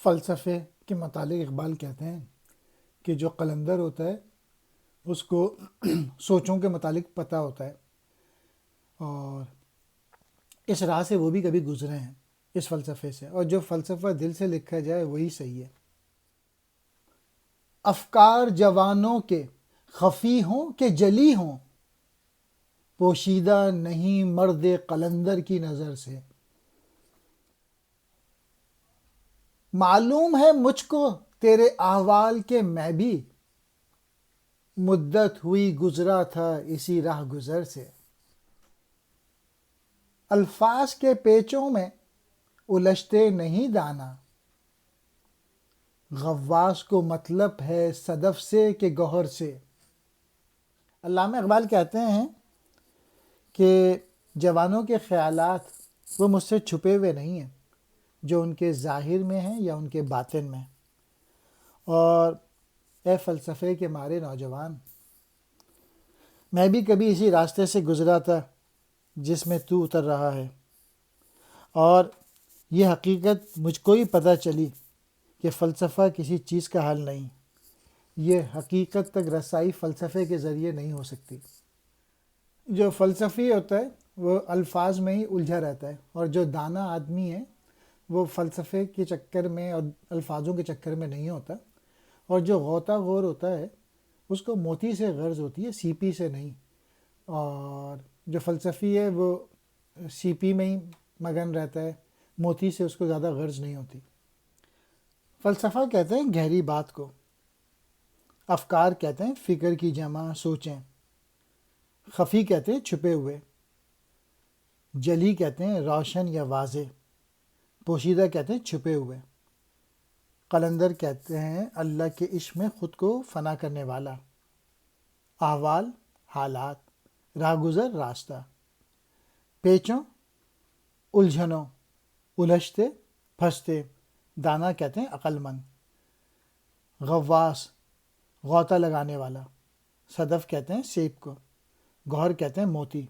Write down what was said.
فلسفے کے متعلق اقبال کہتے ہیں کہ جو قلندر ہوتا ہے اس کو سوچوں کے متعلق پتہ ہوتا ہے، اور اس راہ سے وہ بھی کبھی گزرے ہیں اس فلسفے سے، اور جو فلسفہ دل سے لکھا جائے وہی صحیح ہے۔ افکار جوانوں کے خفی ہوں کہ جلی ہوں، پوشیدہ نہیں مرد قلندر کی نظر سے۔ معلوم ہے مجھ کو تیرے احوال کے میں بھی مدت ہوئی گزرا تھا اسی راہ گزر سے۔ الفاظ کے پیچوں میں الجھتے نہیں دانا، غواص کو مطلب ہے صدف سے کہ گوہر سے۔ علامہ اقبال کہتے ہیں کہ جوانوں کے خیالات وہ مجھ سے چھپے ہوئے نہیں ہیں، جو ان کے ظاہر میں ہیں یا ان کے باطن میں۔ اور اے فلسفے کے مارے نوجوان، میں بھی کبھی اسی راستے سے گزرا تھا جس میں تو اتر رہا ہے، اور یہ حقیقت مجھ کو ہی پتہ چلی کہ فلسفہ کسی چیز کا حل نہیں، یہ حقیقت تک رسائی فلسفے کے ذریعے نہیں ہو سکتی۔ جو فلسفی ہوتا ہے وہ الفاظ میں ہی الجھا رہتا ہے، اور جو دانا آدمی ہے وہ فلسفے کے چکر میں اور الفاظوں کے چکر میں نہیں ہوتا، اور جو غوطہ غور ہوتا ہے اس کو موتی سے غرض ہوتی ہے، سیپی سے نہیں۔ اور جو فلسفی ہے وہ سیپی میں ہی مگن رہتا ہے، موتی سے اس کو زیادہ غرض نہیں ہوتی۔ فلسفہ کہتے ہیں گہری بات کو، افکار کہتے ہیں فکر کی جمع سوچیں، خفی کہتے ہیں چھپے ہوئے، جلی کہتے ہیں روشن یا واضح، پوشیدہ کہتے ہیں چھپے ہوئے، قلندر کہتے ہیں اللہ کے عشق میں خود کو فنا کرنے والا، احوال حالات، راہ گزر راستہ، پیچوں الجھنوں، الجھتے پھنستے، دانا کہتے ہیں عقل مند، غواص غوطہ لگانے والا، صدف کہتے ہیں سیب کو، گوہر کہتے ہیں موتی۔